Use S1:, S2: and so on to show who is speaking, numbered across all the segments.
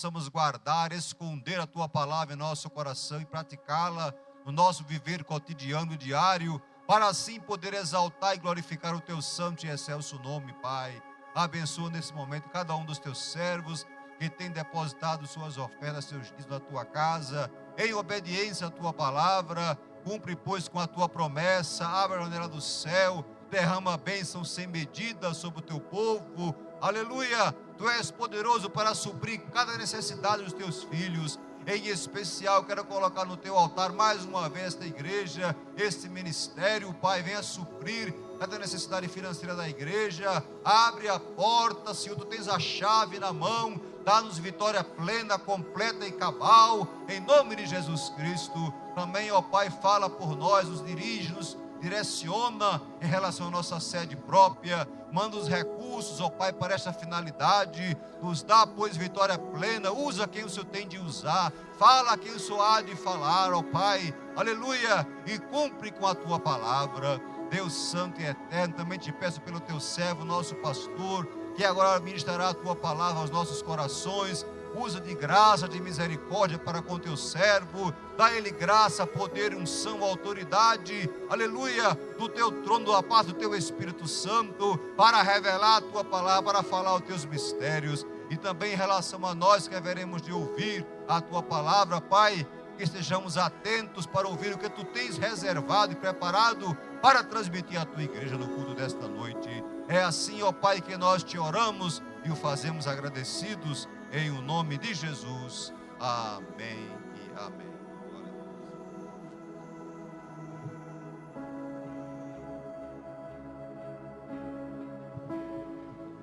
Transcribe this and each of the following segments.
S1: possamos guardar, esconder a Tua palavra em nosso coração e praticá-la no nosso viver cotidiano, diário, para assim poder exaltar e glorificar o Teu santo e excelso nome, Pai. Abençoa nesse momento cada um dos Teus servos que tem depositado suas ofertas, seus dízimos na Tua casa, em obediência à Tua palavra. Cumpre, pois, com a Tua promessa, abre a janela do céu, derrama bênção sem medida sobre o Teu povo. Aleluia! Tu és poderoso para suprir cada necessidade dos Teus filhos. Em especial, quero colocar no Teu altar mais uma vez esta igreja, este ministério. Pai, venha suprir cada necessidade financeira da igreja. Abre a porta, Senhor, Tu tens a chave na mão. Dá-nos vitória plena, completa e cabal, em nome de Jesus Cristo. Também, ó Pai, fala por nós, nos dirige, nos direciona em relação à nossa sede própria. Manda os recursos, ó Pai, para esta finalidade. Nos dá, pois, vitória plena. Usa quem o Senhor tem de usar. Fala quem o Senhor há de falar, ó Pai. Aleluia. E cumpre com a Tua palavra. Deus santo e eterno, também te peço pelo Teu servo, nosso pastor, que agora ministrará a Tua palavra aos nossos corações. Usa de graça, de misericórdia para com Teu servo. Dá a Ele graça, poder, unção, autoridade, aleluia, do Teu trono, da parte do Teu Espírito Santo, para revelar a Tua palavra, para falar os Teus mistérios. E também em relação a nós que haveremos de ouvir a Tua palavra, Pai, que estejamos atentos para ouvir o que Tu tens reservado e preparado para transmitir à Tua igreja no culto desta noite. É assim, ó Pai, que nós te oramos e o fazemos agradecidos em o nome de Jesus. Amém e amém.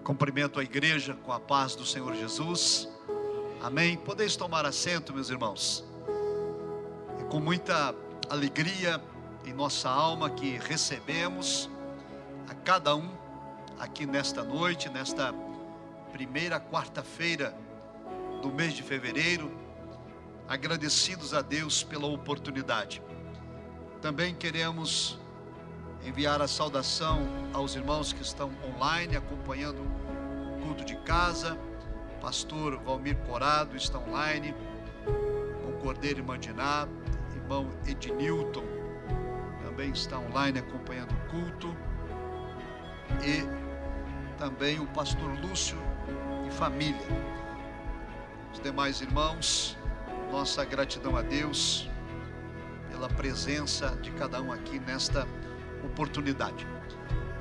S2: Cumprimento a igreja com a paz do Senhor Jesus. Amém. Podeis tomar assento, meus irmãos. É com muita alegria em nossa alma que recebemos a cada um aqui nesta noite, nesta primeira quarta-feira do mês de fevereiro, agradecidos a Deus pela oportunidade. Também queremos enviar a saudação aos irmãos que estão online, acompanhando o culto de casa. Pastor Valmir Corado está online, com Cordeiro e Mandiná. Irmão Ednilton também está online acompanhando o culto. E também o pastor Lúcio e família. Os demais irmãos, nossa gratidão a Deus pela presença de cada um aqui nesta oportunidade.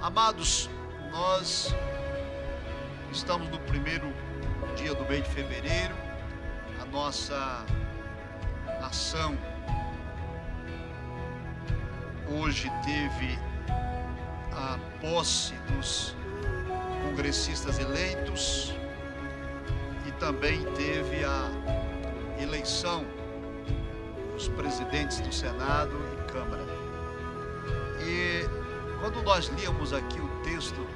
S2: Amados, nós estamos no primeiro dia do mês de fevereiro. A nossa nação hoje teve a posse dos congressistas eleitos e também teve a eleição dos presidentes do Senado e Câmara. E quando nós líamos aqui o texto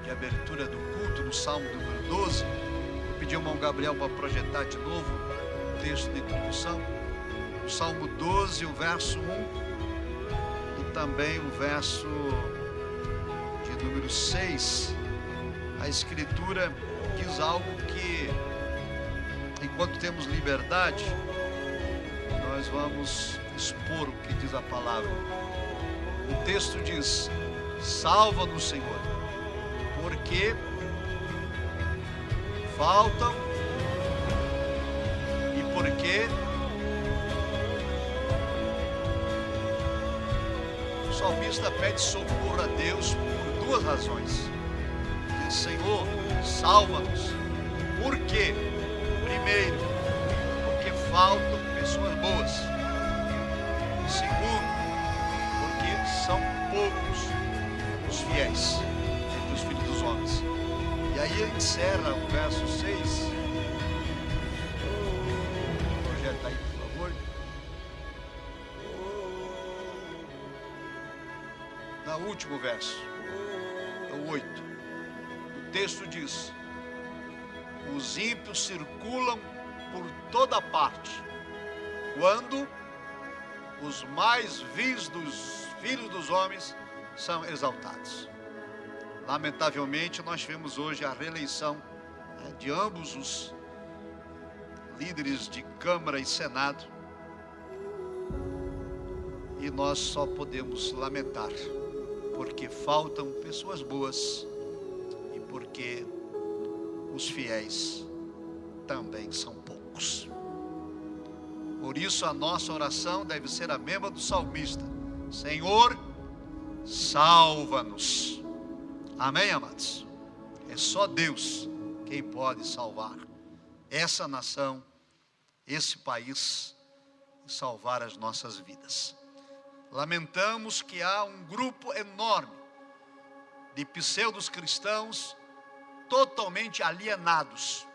S2: de abertura do culto, no Salmo número 12, eu pedi ao irmão Gabriel para projetar de novo o texto de introdução, o Salmo 12, o verso 1 e também o verso de número 6, a Escritura diz algo que, enquanto temos liberdade, nós vamos expor o que diz a palavra. O texto diz: salva-nos, Senhor, porque faltam e porque o salmista pede socorro a Deus por duas razões. Diz: Senhor, salva-nos. Por quê? Primeiro, porque faltam pessoas boas. Segundo, porque são poucos os fiéis entre os filhos dos homens. E aí ele encerra o verso 6. Projeta aí, por favor. No último verso, é o 8. O texto diz: os ímpios circulam por toda parte, quando os mais vis dos filhos dos homens são exaltados. Lamentavelmente, nós tivemos hoje a reeleição de ambos os líderes de Câmara e Senado, e nós só podemos lamentar, porque faltam pessoas boas e porque os fiéis também são poucos. Por isso a nossa oração deve ser a mesma do salmista: Senhor, salva-nos. Amém, amados? É só Deus quem pode salvar essa nação, esse país, e salvar as nossas vidas. Lamentamos que há um grupo enorme de pseudos cristãos totalmente alienados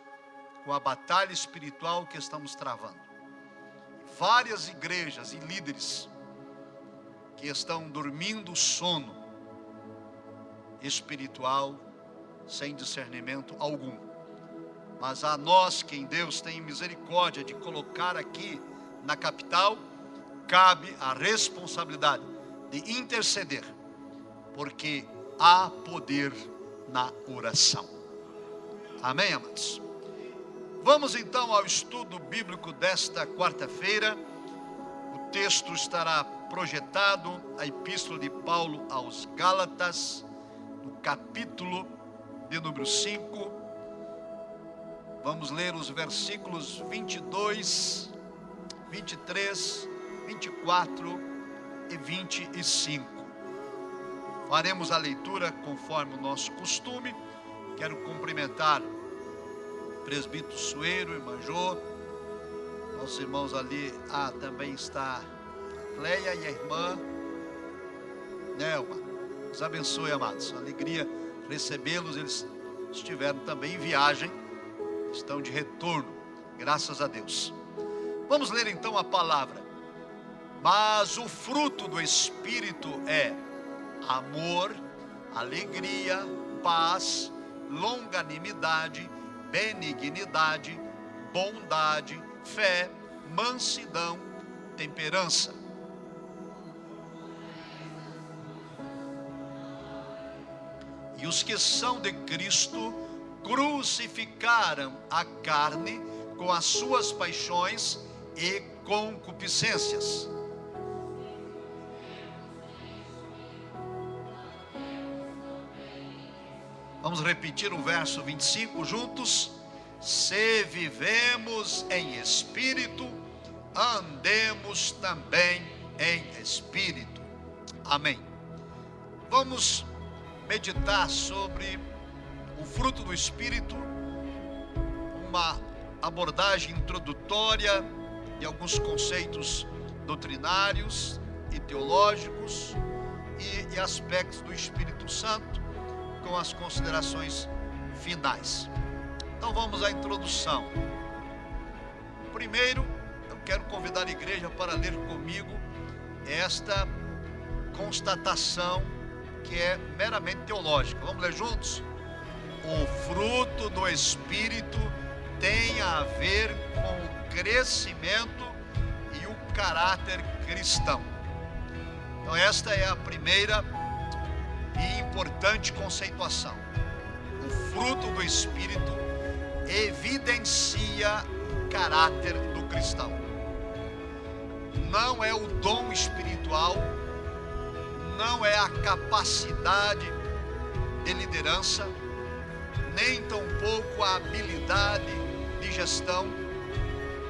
S2: com a batalha espiritual que estamos travando. Várias igrejas e líderes que estão dormindo o sono espiritual sem discernimento algum. Mas a nós, que em Deus tem misericórdia de colocar aqui na capital, cabe a responsabilidade de interceder, porque há poder na oração. Amém, amados? Vamos então ao estudo bíblico desta quarta-feira. O texto estará projetado, a epístola de Paulo aos Gálatas, no capítulo de número 5. Vamos ler os versículos 22, 23, 24 e 25. Faremos a leitura conforme o nosso costume. Quero cumprimentar o presbítero Sueiro, irmã Jô, nossos irmãos ali. Também está a Cleia e a irmã Nelma. Deus abençoe, amados. Alegria recebê-los. Eles estiveram também em viagem, estão de retorno, graças a Deus. Vamos ler então a palavra. Mas o fruto do Espírito é amor, alegria, paz, longanimidade, benignidade, bondade, fé, mansidão, temperança. E os que são de Cristo crucificaram a carne com as suas paixões e concupiscências. Vamos repetir o verso 25 juntos. Se vivemos em espírito, andemos também em espírito. Amém. Vamos meditar sobre o fruto do Espírito, uma abordagem introdutória de alguns conceitos doutrinários e teológicos e aspectos do Espírito Santo, com as considerações finais. Então vamos à introdução. Primeiro, eu quero convidar a igreja para ler comigo esta constatação que é meramente teológica. Vamos ler juntos? O fruto do Espírito tem a ver com o crescimento e o caráter cristão. Então esta é a primeira e importante conceituação. O fruto do Espírito evidencia o caráter do cristão. Não é o dom espiritual, não é a capacidade de liderança, nem tampouco a habilidade de gestão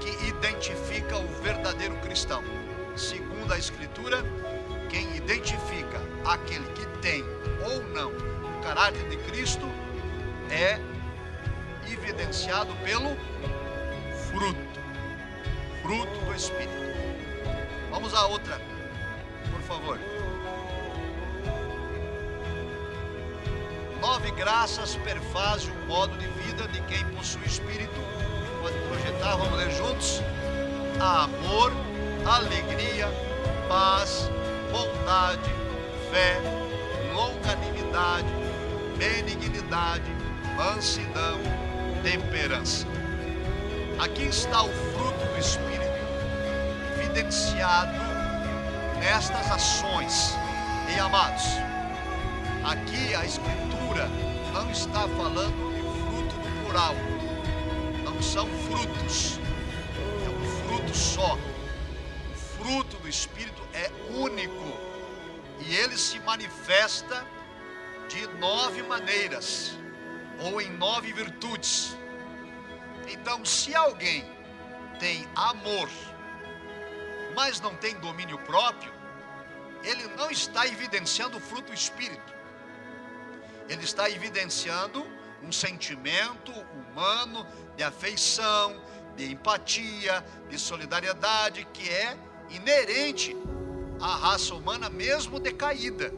S2: que identifica o verdadeiro cristão. Segundo a Escritura, quem identifica aquele que tem ou não o caráter de Cristo é evidenciado pelo fruto do Espírito. Vamos à outra, por favor. 9 graças perfazem o modo de vida de quem possui Espírito. Pode projetar, vamos ler juntos. Amor, alegria, paz, bondade, fé, longanimidade, benignidade, mansidão, temperança. Aqui está o fruto do Espírito evidenciado nestas ações. E amados, aqui a Escritura não está falando de fruto no plural, não são frutos, Espírito é único e ele se manifesta de 9 maneiras ou em 9 virtudes. Então, se alguém tem amor, mas não tem domínio próprio, ele não está evidenciando o fruto do Espírito. Ele está evidenciando um sentimento humano de afeição, de empatia, de solidariedade, que é inerente à raça humana, mesmo decaída.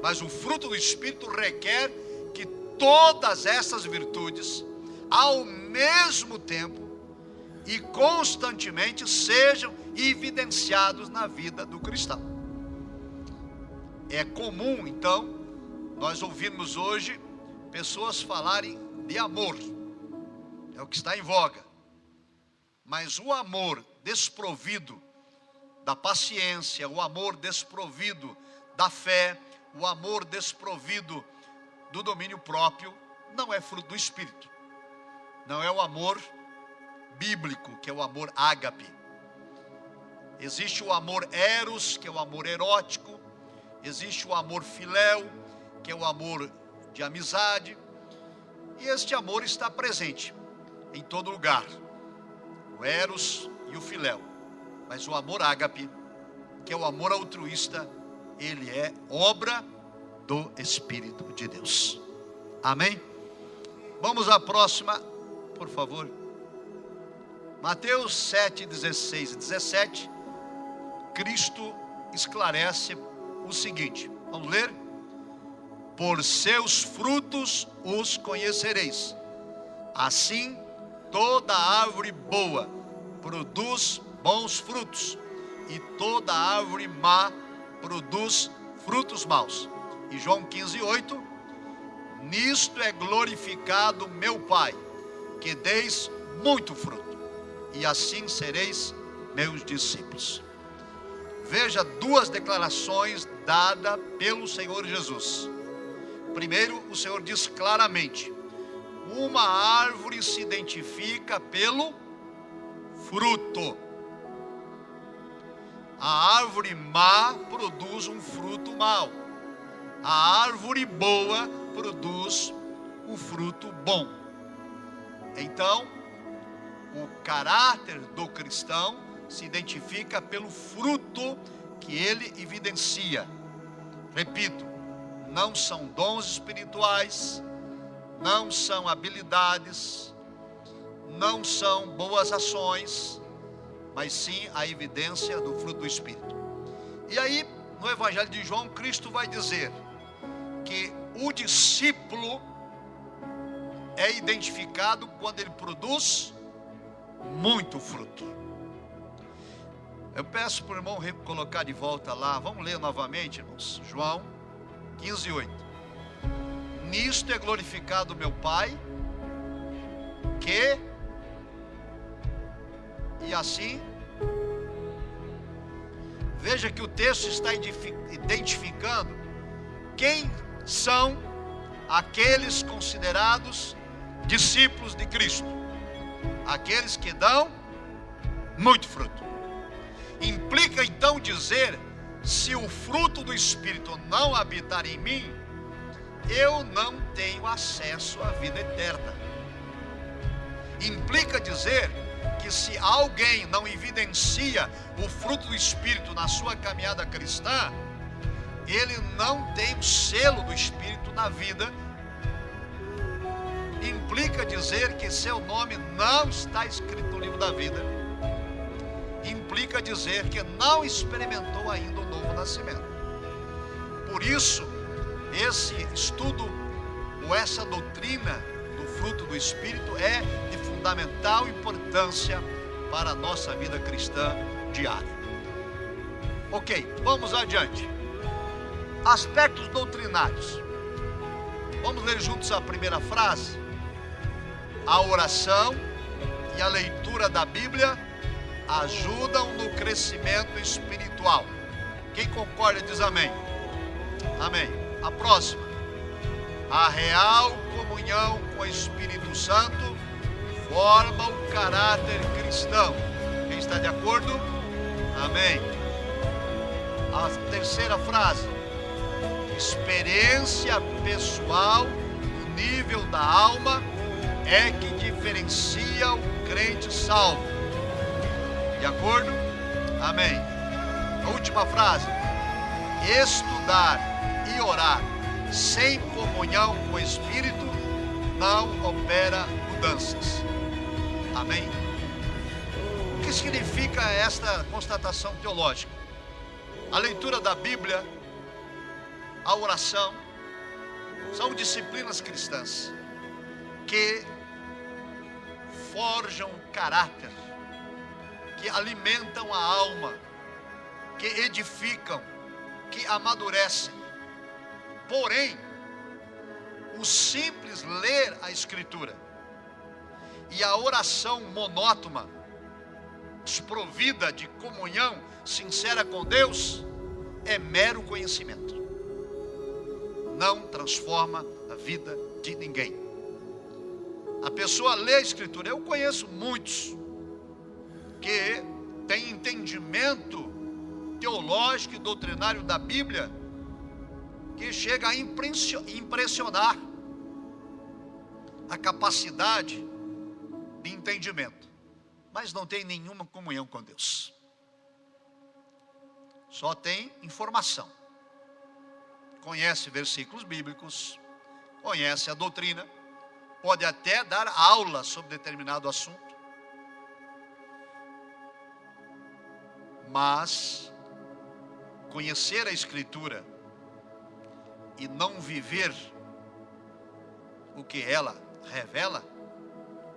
S2: Mas o fruto do Espírito requer que todas essas virtudes, ao mesmo tempo e constantemente, sejam evidenciados na vida do cristão. É comum, então, nós ouvirmos hoje pessoas falarem de amor. É o que está em voga. Mas o amor desprovido da paciência, o amor desprovido da fé, o amor desprovido do domínio próprio, não é fruto do Espírito. Não é o amor bíblico, que é o amor ágape. Existe o amor eros, que é o amor erótico. Existe o amor filéu, que é o amor de amizade. E este amor está presente em todo lugar, o eros e o filéu. Mas o amor ágape, que é o amor altruísta, ele é obra do Espírito de Deus. Amém? Vamos à próxima, por favor. Mateus 7, 16 e 17. Cristo esclarece o seguinte. Vamos ler? Por seus frutos os conhecereis. Assim, toda árvore boa produz bons frutos, e toda árvore má produz frutos maus. E João 15, 8. Nisto é glorificado meu Pai, que deis muito fruto, e assim sereis meus discípulos. Veja 2 declarações dadas pelo Senhor Jesus. Primeiro, o Senhor diz claramente: uma árvore se identifica pelo fruto. A árvore má produz um fruto mau. A árvore boa produz um fruto bom. Então, o caráter do cristão se identifica pelo fruto que ele evidencia. Repito, não são dons espirituais, não são habilidades, não são boas ações, mas sim a evidência do fruto do Espírito. E aí, no Evangelho de João, Cristo vai dizer que o discípulo é identificado quando ele produz muito fruto. Eu peço para o irmão colocar de volta lá. Vamos ler novamente, irmãos. João 15, 8. Nisto é glorificado meu Pai, que... E assim, veja que o texto está identificando quem são aqueles considerados discípulos de Cristo. Aqueles que dão muito fruto. Implica então dizer, se o fruto do Espírito não habitar em mim, eu não tenho acesso à vida eterna. Implica dizer que se alguém não evidencia o fruto do Espírito na sua caminhada cristã, ele não tem o selo do Espírito na vida. Implica dizer que seu nome não está escrito no livro da vida. Implica dizer que não experimentou ainda o novo nascimento. Por isso, esse estudo ou essa doutrina do fruto do Espírito é de fundamental importância para a nossa vida cristã diária. Ok, vamos adiante. Aspectos doutrinários. Vamos ler juntos a primeira frase. A oração e a leitura da Bíblia ajudam no crescimento espiritual. Quem concorda diz amém. Amém. A próxima. A real comunhão com o Espírito Santo forma o caráter cristão. Quem está de acordo? Amém. A terceira frase: experiência pessoal no nível da alma é que diferencia o crente salvo. De acordo? Amém. A última frase: estudar e orar sem comunhão com o Espírito não opera mudanças. Amém. O que significa esta constatação teológica? A leitura da Bíblia, a oração, são disciplinas cristãs que forjam o caráter, que alimentam a alma, que edificam, que amadurecem. Porém, o simples ler a Escritura e a oração monótona, desprovida de comunhão sincera com Deus, é mero conhecimento. Não transforma a vida de ninguém. A pessoa lê a Escritura. Eu conheço muitos que têm entendimento teológico e doutrinário da Bíblia que chega a impressionar a capacidade de entendimento, mas não tem nenhuma comunhão com Deus. Só tem informação. Conhece versículos bíblicos, conhece a doutrina, pode até dar aula sobre determinado assunto, mas conhecer a Escritura e não viver o que ela revela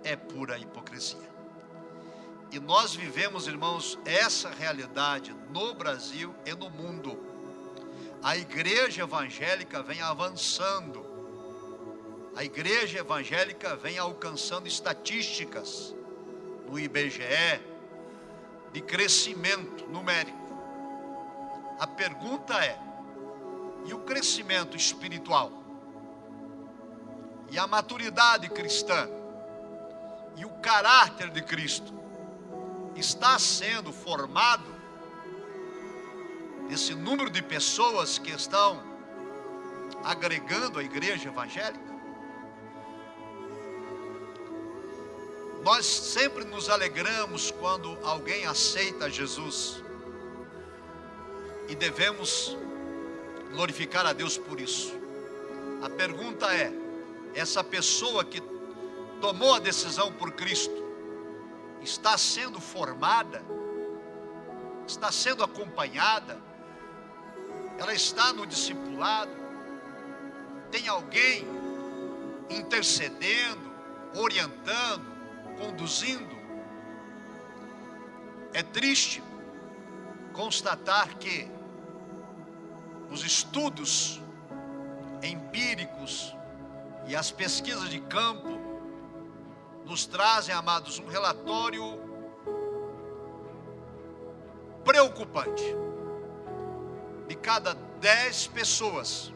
S2: é pura hipocrisia. E nós vivemos, irmãos, essa realidade no Brasil e no mundo. A igreja evangélica vem avançando. A igreja evangélica vem alcançando estatísticas no IBGE de crescimento numérico. A pergunta é: e o crescimento espiritual? E a maturidade cristã? E o caráter de Cristo está sendo formado nesse número de pessoas que estão agregando a igreja evangélica? Nós sempre nos alegramos quando alguém aceita Jesus e devemos glorificar a Deus por isso. A pergunta é: essa pessoa que tomou a decisão por Cristo está sendo formada? Está sendo acompanhada? Ela está no discipulado? Tem alguém intercedendo, orientando, conduzindo? É triste constatar que os estudos empíricos e as pesquisas de campo nos trazem, amados, um relatório preocupante. De cada 10 pessoas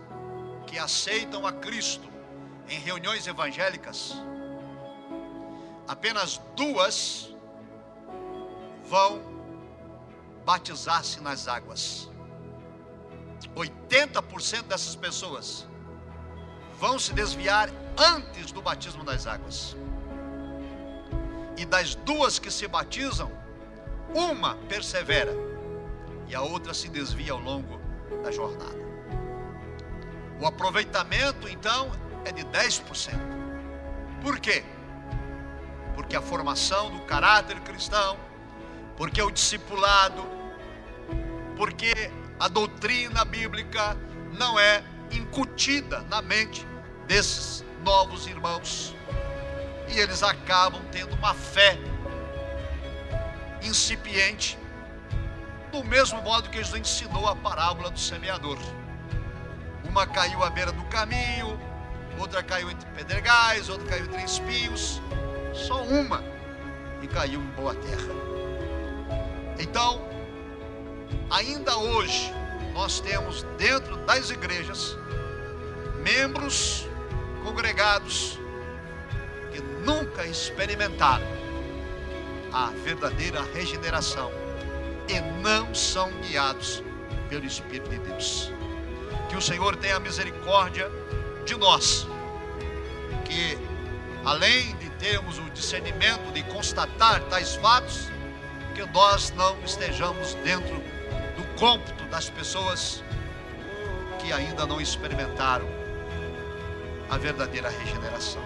S2: que aceitam a Cristo em reuniões evangélicas, apenas 2 vão batizar-se nas águas. 80% dessas pessoas vão se desviar antes do batismo nas águas. E das 2 que se batizam, uma persevera e a outra se desvia ao longo da jornada. O aproveitamento, então, é de 10%. Por quê? Porque a formação do caráter cristão, porque o discipulado, porque a doutrina bíblica não é incutida na mente desses novos irmãos, e eles acabam tendo uma fé incipiente, do mesmo modo que Jesus ensinou a parábola do semeador. Uma caiu à beira do caminho, outra caiu entre pedregais, outra caiu entre espinhos, só uma e caiu em boa terra. Então, ainda hoje, nós temos dentro das igrejas membros congregados que nunca experimentaram a verdadeira regeneração e não são guiados pelo Espírito de Deus. Que o Senhor tenha misericórdia de nós, que além de termos o discernimento de constatar tais fatos, que nós não estejamos dentro do cômputo das pessoas que ainda não experimentaram a verdadeira regeneração.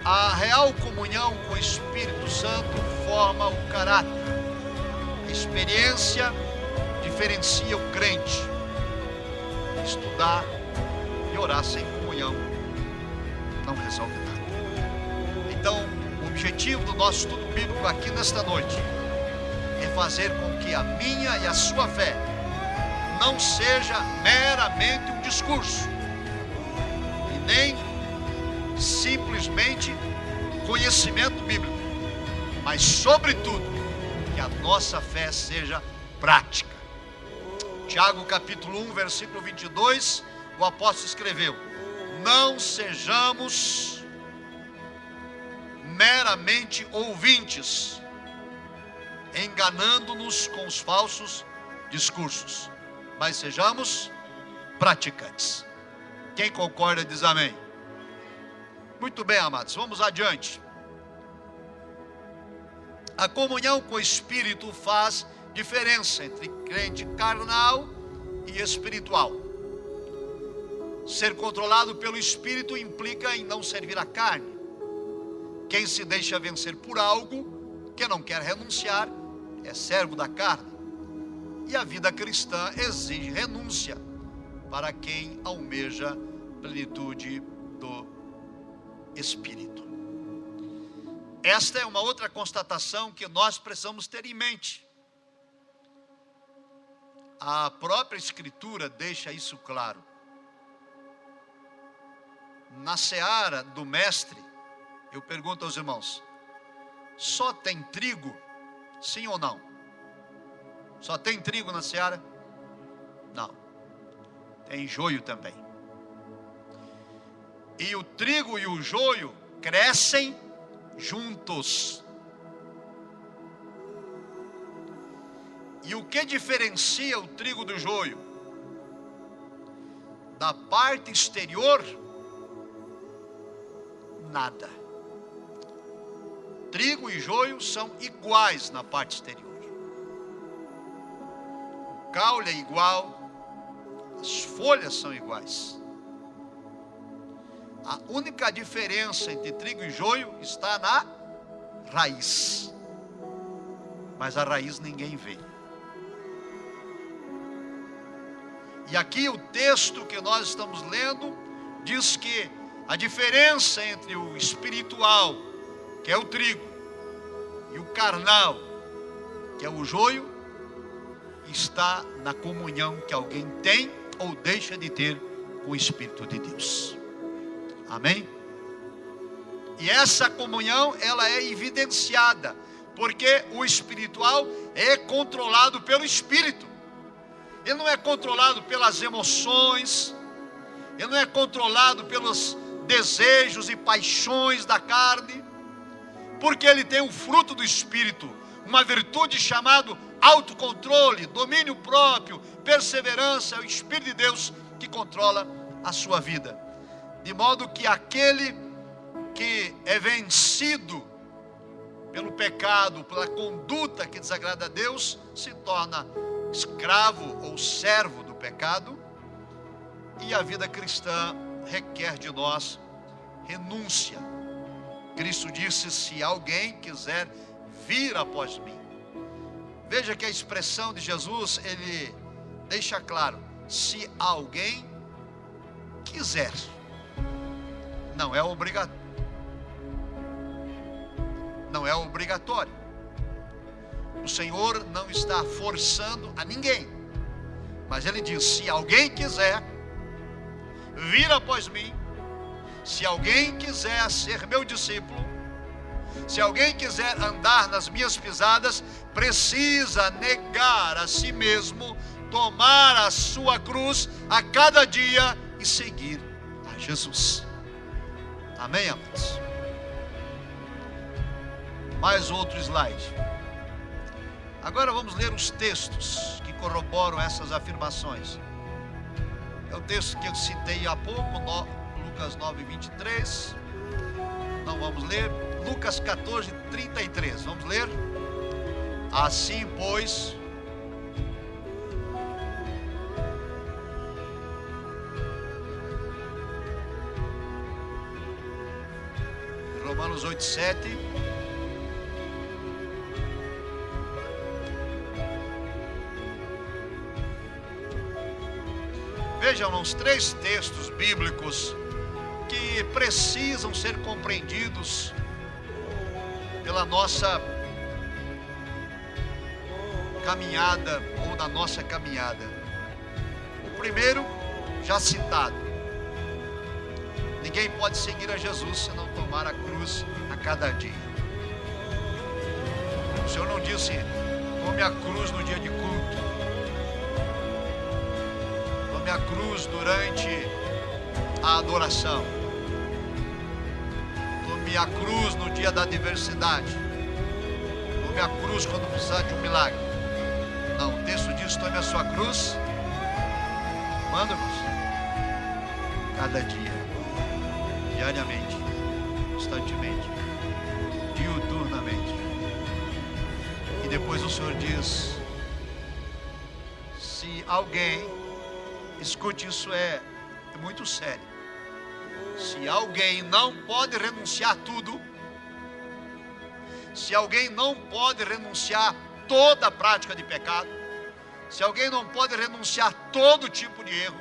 S2: A real comunhão com o Espírito Santo forma o caráter. A experiência diferencia o crente. Estudar e orar sem comunhão não resolve nada. Então, o objetivo do nosso estudo bíblico aqui nesta noite é fazer com que a minha e a sua fé não seja meramente um discurso e nem simplesmente conhecimento bíblico, mas sobretudo que a nossa fé seja prática. Tiago capítulo 1, versículo 22, o apóstolo escreveu: não sejamos meramente ouvintes, enganando-nos com os falsos discursos, mas sejamos praticantes. Quem concorda diz amém. Muito bem, amados, vamos adiante. A comunhão com o Espírito faz diferença entre crente carnal e espiritual. Ser controlado pelo Espírito implica em não servir à carne. Quem se deixa vencer por algo que não quer renunciar é servo da carne. E a vida cristã exige renúncia para quem almeja plenitude do Espírito. Esta é uma outra constatação que nós precisamos ter em mente. A própria Escritura deixa isso claro. Na seara do mestre, eu pergunto aos irmãos: só tem trigo? Sim ou não? Só tem trigo na seara? Não. Tem joio também. E o trigo e o joio crescem juntos. E o que diferencia o trigo do joio? Da parte exterior, nada. Trigo e joio são iguais na parte exterior. O caule é igual, as folhas são iguais. A única diferença entre trigo e joio está na raiz. Mas a raiz ninguém vê. E aqui o texto que nós estamos lendo diz que a diferença entre o espiritual, que é o trigo, e o carnal, que é o joio, está na comunhão que alguém tem ou deixa de ter com o Espírito de Deus. Amém? E essa comunhão, ela é evidenciada, porque o espiritual é controlado pelo Espírito. Ele não é controlado pelas emoções, ele não é controlado pelos desejos e paixões da carne, porque ele tem o fruto do Espírito, uma virtude chamada autocontrole, domínio próprio, perseverança. É o Espírito de Deus que controla a sua vida. De modo que aquele que é vencido pelo pecado, pela conduta que desagrada a Deus, se torna escravo ou servo do pecado. E a vida cristã requer de nós renúncia. Cristo disse: se alguém quiser vir após mim. Veja que a expressão de Jesus, ele deixa claro: se alguém quiser. Não é obrigatório. Não é obrigatório. O Senhor não está forçando a ninguém. Mas Ele diz: se alguém quiser vir após mim, se alguém quiser ser meu discípulo, se alguém quiser andar nas minhas pisadas, precisa negar a si mesmo, tomar a sua cruz a cada dia e seguir a Jesus. Amém, amados? Mais outro slide. Agora vamos ler os textos que corroboram essas afirmações. É o texto que eu citei há pouco, Lucas 9:23. Não vamos ler. Lucas 14:33. Vamos ler? Assim, pois, Romanos 8:7. Vejam os 3 textos bíblicos que precisam ser compreendidos pela nossa caminhada ou da nossa caminhada. O primeiro, já citado: ninguém pode seguir a Jesus se não tomar a cruz a cada dia. O Senhor não disse: tome a cruz no dia de culto, tome a cruz durante a adoração, tome a cruz no dia da adversidade, tome a cruz quando precisar de um milagre. Não, o texto diz: tome a sua cruz, manda-nos, cada dia, diariamente, constantemente, diuturnamente. E depois o Senhor diz: se alguém, escute, isso é muito sério, se alguém não pode renunciar tudo, se alguém não pode renunciar toda a prática de pecado, se alguém não pode renunciar todo tipo de erro,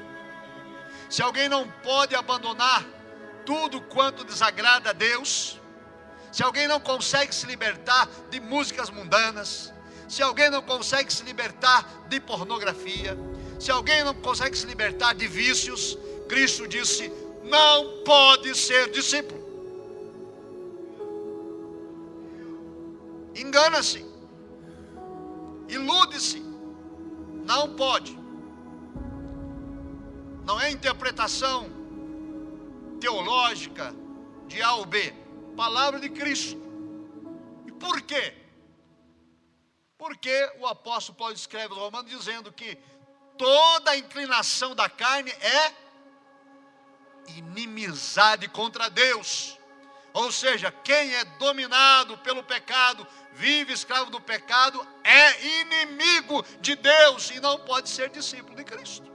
S2: se alguém não pode abandonar tudo quanto desagrada a Deus, se alguém não consegue se libertar de músicas mundanas, se alguém não consegue se libertar de pornografia, se alguém não consegue se libertar de vícios, Cristo disse: não pode ser discípulo. Engana-se, ilude-se, não pode. Não é interpretação teológica de A ou B, palavra de Cristo. E por quê? Porque o apóstolo Paulo escreve aos Romanos dizendo que toda a inclinação da carne é inimizade contra Deus. Ou seja, quem é dominado pelo pecado, vive escravo do pecado, é inimigo de Deus e não pode ser discípulo de Cristo.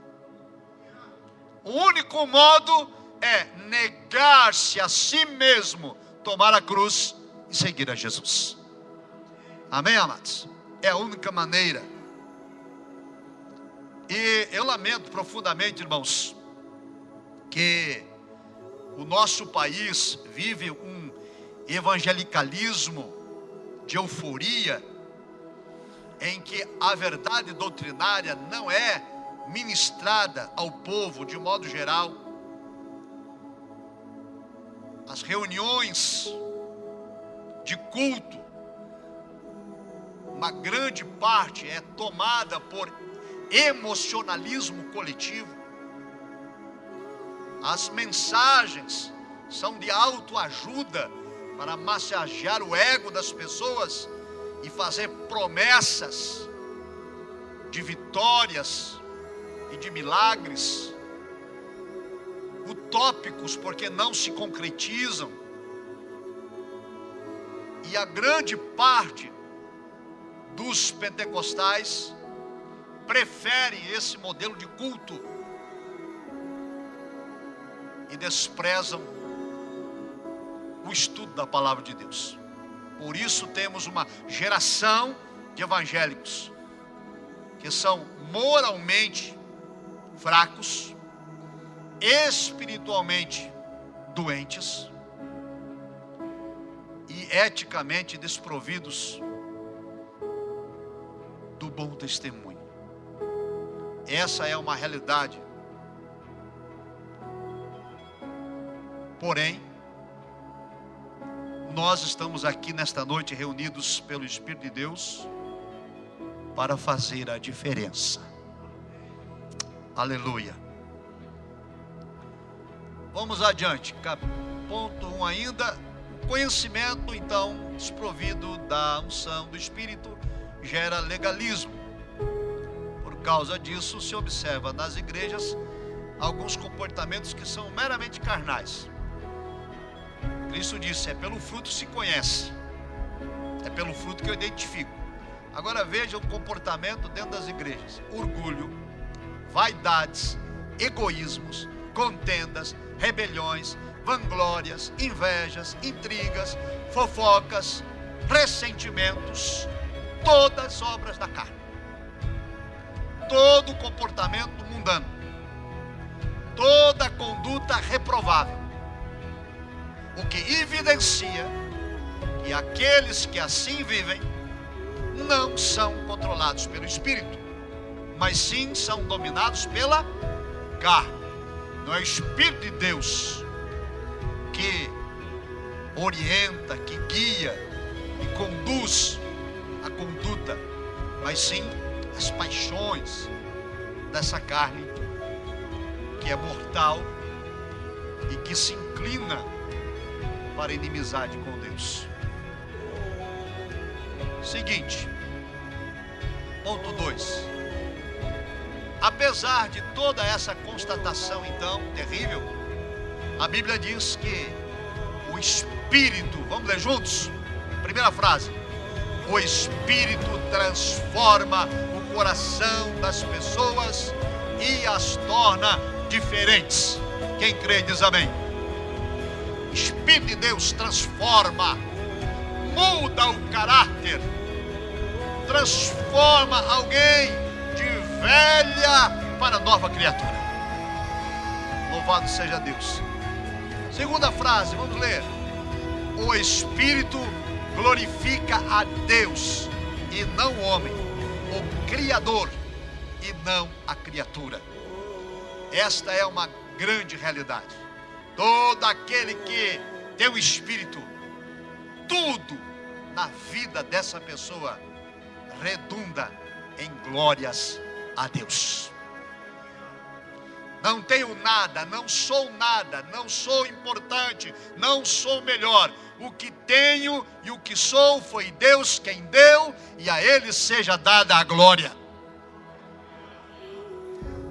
S2: O único modo é negar-se a si mesmo, tomar a cruz e seguir a Jesus. Amém, amados? É a única maneira. E eu lamento profundamente, irmãos, que o nosso país vive um evangelicalismo de euforia, em que a verdade doutrinária não é ministrada ao povo de modo geral. As reuniões de culto, uma grande parte é tomada por emocionalismo coletivo. As mensagens são de autoajuda para massagear o ego das pessoas e fazer promessas de vitórias e de milagres, utópicos porque não se concretizam. E a grande parte dos pentecostais preferem esse modelo de culto e desprezam o estudo da palavra de Deus. Por isso temos uma geração de evangélicos que são moralmente fracos, espiritualmente doentes e eticamente desprovidos do bom testemunho. Essa é uma realidade. Porém, nós estamos aqui nesta noite reunidos pelo Espírito de Deus para fazer a diferença. Aleluia. Vamos adiante. Ponto 1 ainda. Conhecimento, então, desprovido da unção do Espírito, gera legalismo. Por causa disso, se observa nas igrejas alguns comportamentos que são meramente carnais. Cristo disse: é pelo fruto se conhece, é pelo fruto que eu identifico. Agora veja o comportamento dentro das igrejas: orgulho, vaidades, egoísmos, contendas, rebeliões, vanglórias, invejas, intrigas, fofocas, ressentimentos, todas obras da carne, todo comportamento mundano, toda conduta reprovável, o que evidencia que aqueles que assim vivem não são controlados pelo Espírito, mas sim são dominados pela carne. Não é o Espírito de Deus que orienta, que guia e conduz a conduta, mas sim as paixões dessa carne que é mortal e que se inclina para a inimizade com Deus. Seguinte, ponto 2. Apesar de toda essa constatação então terrível, a Bíblia diz que o Espírito, vamos ler juntos? Primeira frase: o Espírito transforma o coração das pessoas e as torna diferentes. Quem crê diz amém. O Espírito de Deus transforma, muda o caráter, transforma alguém de velha para nova criatura. Louvado seja Deus. Segunda frase, vamos ler: o Espírito glorifica a Deus e não o homem, o Criador e não a criatura. Esta é uma grande realidade. Todo aquele que tem o Espírito, tudo na vida dessa pessoa redunda em glórias a Deus. Não tenho nada, não sou importante, não sou melhor. O que tenho e o que sou foi Deus quem deu, e a Ele seja dada a glória.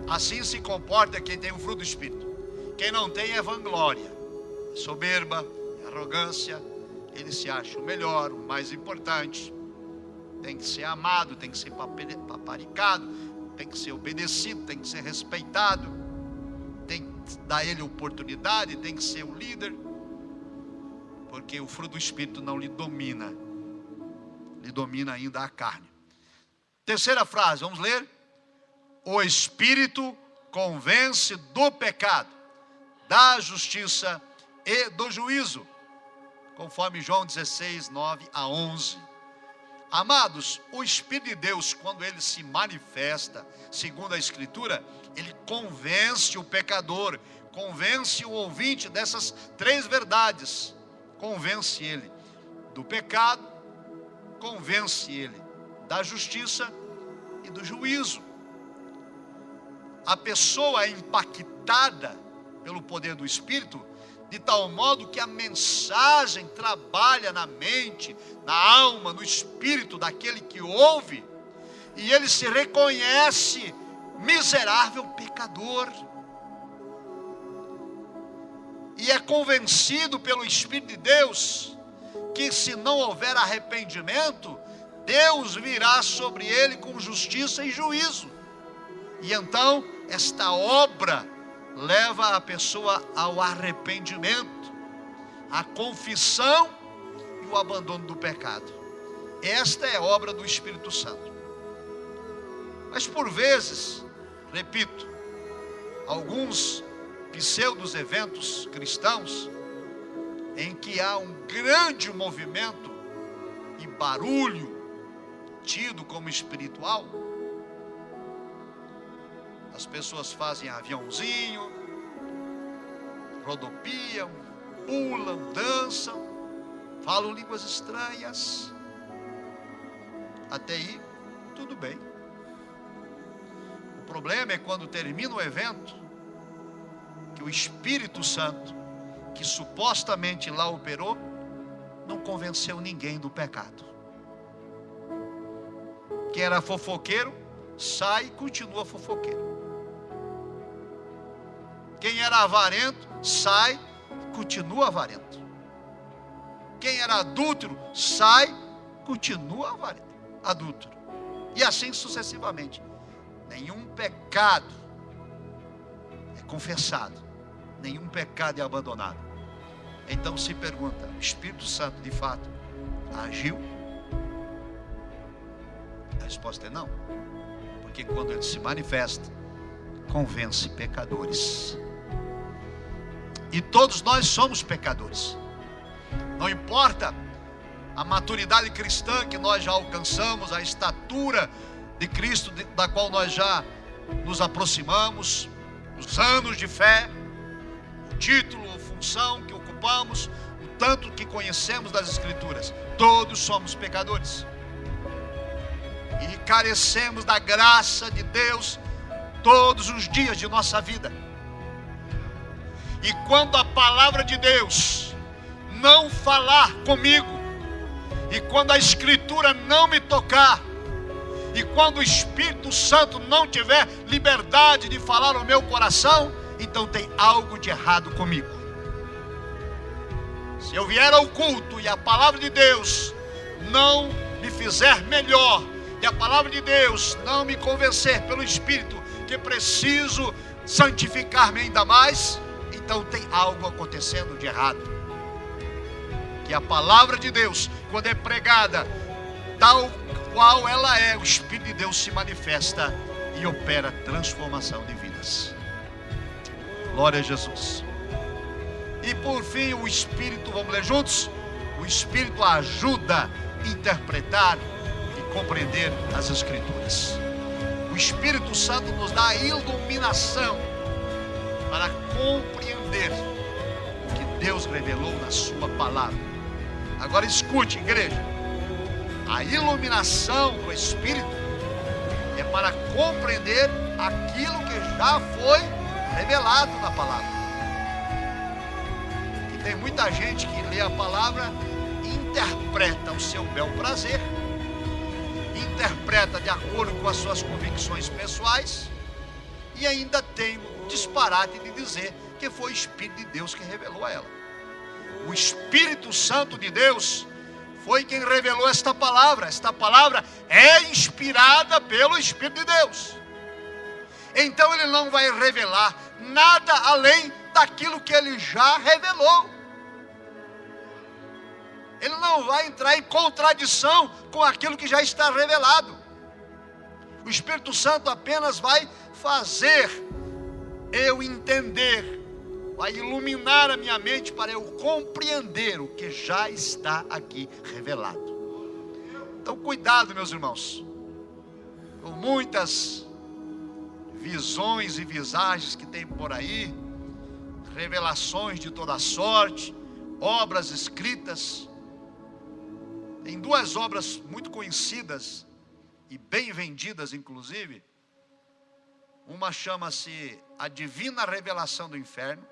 S2: Assim se comporta quem tem o fruto do Espírito. Quem não tem é vanglória, é soberba, é arrogância. Ele se acha o melhor, o mais importante. Tem que ser amado, tem que ser paparicado, tem que ser obedecido, tem que ser respeitado, tem que dar a ele oportunidade, tem que ser o líder, porque o fruto do Espírito não lhe domina, lhe domina ainda a carne. Terceira frase, vamos ler: o Espírito convence do pecado, da justiça e do juízo, conforme João 16, 9 a 11. Amados, o Espírito de Deus, quando ele se manifesta, segundo a Escritura, ele convence o pecador, convence o ouvinte dessas três verdades. Convence ele do pecado, convence ele da justiça e do juízo. A pessoa é impactada pelo poder do Espírito, de tal modo que a mensagem trabalha na mente, na alma, no espírito daquele que ouve, e ele se reconhece miserável pecador, e é convencido pelo Espírito de Deus que, se não houver arrependimento, Deus virá sobre ele com justiça e juízo. E então esta obra leva a pessoa ao arrependimento, à confissão e o abandono do pecado. Esta é a obra do Espírito Santo. Mas por vezes, repito, alguns pseudos eventos cristãos, em que há um grande movimento e barulho tido como espiritual, as pessoas fazem aviãozinho, rodopiam, pulam, dançam, falam línguas estranhas. Até aí, tudo bem. O problema é quando termina o evento, que o Espírito Santo, que supostamente lá operou, não convenceu ninguém do pecado. Quem era fofoqueiro, sai e continua fofoqueiro. Quem era avarento, sai e continua avarento. Quem era adúltero, sai, continua adúltero. E assim sucessivamente. Nenhum pecado é confessado, nenhum pecado é abandonado. Então se pergunta, o Espírito Santo de fato agiu? A resposta é não. Porque quando ele se manifesta, convence pecadores. E todos nós somos pecadores. Não importa a maturidade cristã que nós já alcançamos, a estatura de Cristo da qual nós já nos aproximamos, os anos de fé, o título, a função que ocupamos, o tanto que conhecemos das Escrituras. Todos somos pecadores. E carecemos da graça de Deus todos os dias de nossa vida. E quando a palavra de Deus não falar comigo, e quando a Escritura não me tocar, e quando o Espírito Santo não tiver liberdade de falar no meu coração, então tem algo de errado comigo. Se eu vier ao culto e a palavra de Deus não me fizer melhor, e a palavra de Deus não me convencer pelo Espírito que preciso santificar-me ainda mais, então tem algo acontecendo de errado. Que a palavra de Deus, quando é pregada tal qual ela é, o Espírito de Deus se manifesta e opera transformação de vidas. Glória a Jesus. E por fim o Espírito, vamos ler juntos? O Espírito ajuda a interpretar e compreender as Escrituras. O Espírito Santo nos dá a iluminação para compreender o que Deus revelou na sua palavra. Agora escute, igreja. A iluminação do Espírito é para compreender aquilo que já foi revelado na palavra. E tem muita gente que lê a palavra e interpreta o seu bel prazer, interpreta de acordo com as suas convicções pessoais, e ainda tem o disparate de dizer que foi o Espírito de Deus que revelou a ela. O Espírito Santo de Deus foi quem revelou esta palavra. Esta palavra é inspirada pelo Espírito de Deus. Então ele não vai revelar nada além daquilo que ele já revelou. Ele não vai entrar em contradição com aquilo que já está revelado. O Espírito Santo apenas vai fazer eu entender, vai iluminar a minha mente para eu compreender o que já está aqui revelado. Então cuidado, meus irmãos, com muitas visões e visagens que tem por aí, revelações de toda sorte, obras escritas. Tem duas obras muito conhecidas e bem vendidas, inclusive. Uma chama-se A Divina Revelação do Inferno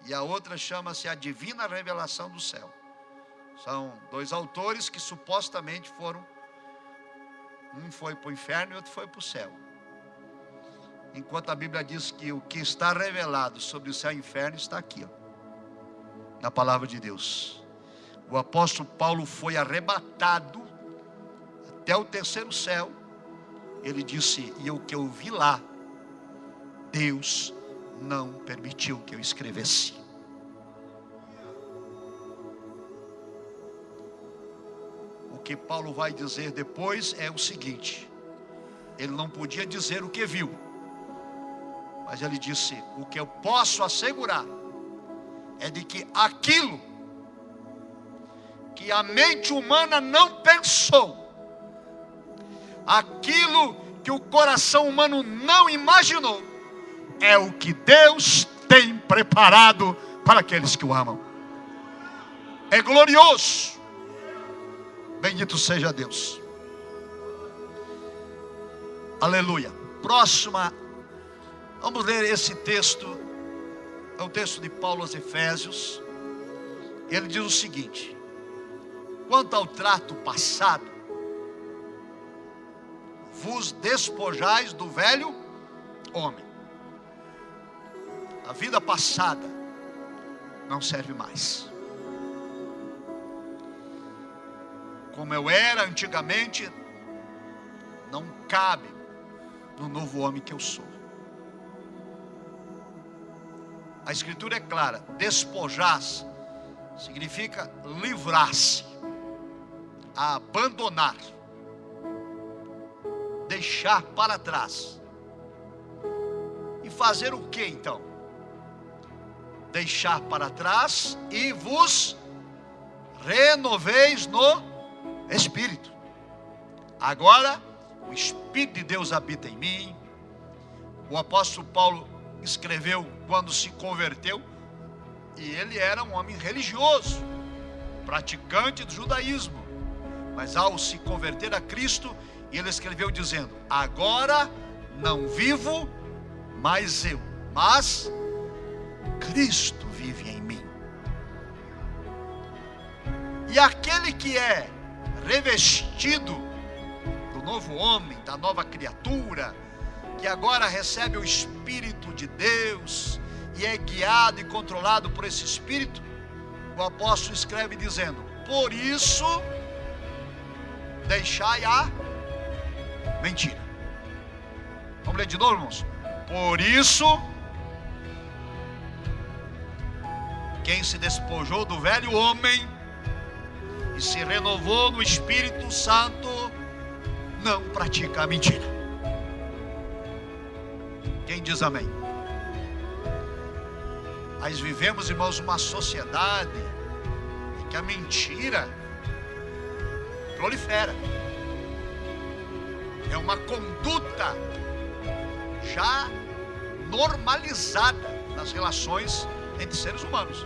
S2: e a outra chama-se A Divina Revelação do Céu. São dois autores que supostamente foram, um foi para o inferno e outro foi para o céu. Enquanto a Bíblia diz que o que está revelado sobre o céu e o inferno está aqui, ó, na palavra de Deus. O apóstolo Paulo foi arrebatado até o terceiro céu. Ele disse, e o que eu vi lá, Deus não permitiu que eu escrevesse. O que Paulo vai dizer depois é o seguinte: ele não podia dizer o que viu, mas ele disse, o que eu posso assegurar é de que aquilo que a mente humana não pensou, aquilo que o coração humano não imaginou, é o que Deus tem preparado para aqueles que o amam. É glorioso. Bendito seja Deus. Aleluia. Próxima, vamos ler esse texto. É o texto de Paulo aos Efésios. Ele diz o seguinte: quanto ao trato passado, vos despojais do velho homem. A vida passada não serve mais. Como eu era antigamente, não cabe no novo homem que eu sou. A escritura é clara: despojar-se significa livrar-se, abandonar, deixar para trás. E fazer o que então? Deixar para trás e vos renoveis no Espírito. Agora o Espírito de Deus habita em mim. O apóstolo Paulo escreveu quando se converteu, e ele era um homem religioso, praticante do judaísmo, mas ao se converter a Cristo, ele escreveu dizendo: agora não vivo mais eu, mas Cristo vive em mim. E aquele que é revestido do novo homem, da nova criatura, que agora recebe o Espírito de Deus e é guiado e controlado por esse Espírito, o apóstolo escreve dizendo: por isso deixai a mentira. Vamos ler de novo, irmãos? Por isso, quem se despojou do velho homem e se renovou no Espírito Santo, não pratica a mentira. Quem diz amém? Nós vivemos, irmãos, uma sociedade em que a mentira prolifera. É uma conduta já normalizada nas relações entre seres humanos.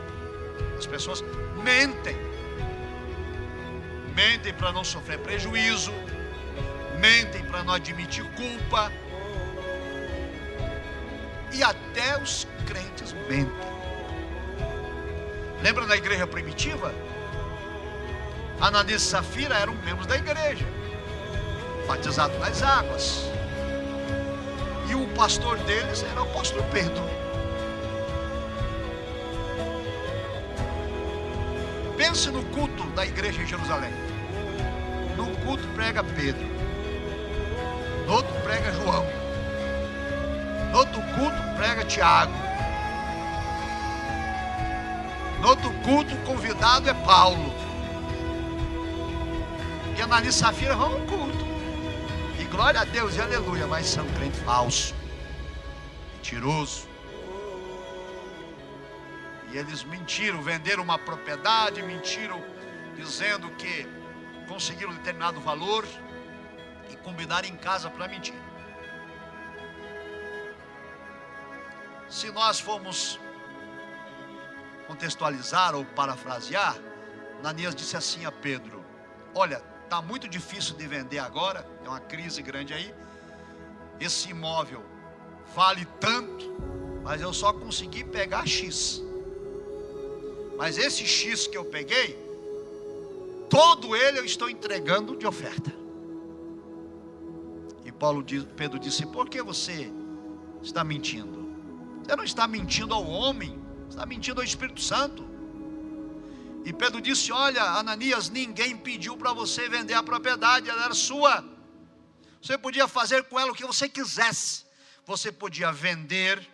S2: As pessoas mentem para não sofrer prejuízo, mentem para não admitir culpa, e até os crentes mentem. Lembra da igreja primitiva? Ananias e Safira eram membros da igreja, batizados nas águas, e o pastor deles era o apóstolo Pedro. Pense no culto da igreja em Jerusalém. Num culto prega Pedro, no outro prega João, no outro culto prega Tiago, no outro culto o convidado é Paulo. E Ananias e Safira vão ao culto, e glória a Deus e aleluia, mas são crente falso, mentiroso. E eles mentiram, venderam uma propriedade, mentiram dizendo que conseguiram determinado valor e combinaram em casa para mentir. Se nós formos contextualizar ou parafrasear, Ananias disse assim a Pedro: olha, está muito difícil de vender agora, é uma crise grande aí, esse imóvel vale tanto, mas eu só consegui pegar X. Mas esse X que eu peguei, todo ele eu estou entregando de oferta. E Pedro disse: por que você está mentindo? Você não está mentindo ao homem, você está mentindo ao Espírito Santo. E Pedro disse: olha, Ananias, ninguém pediu para você vender a propriedade, ela era sua. Você podia fazer com ela o que você quisesse. Você podia vender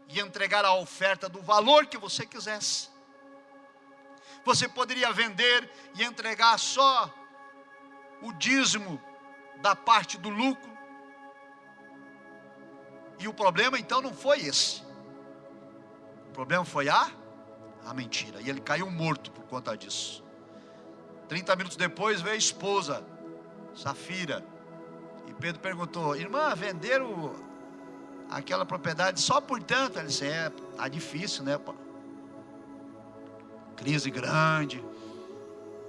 S2: e entregar a oferta do valor que você quisesse. Você poderia vender e entregar só o dízimo da parte do lucro. E o problema então não foi esse. O problema foi a mentira. E ele caiu morto por conta disso. 30 minutos depois veio a esposa, Safira. E Pedro perguntou: irmã, venderam aquela propriedade só por tanto? Ele disse: tá difícil, né, pô? Crise grande,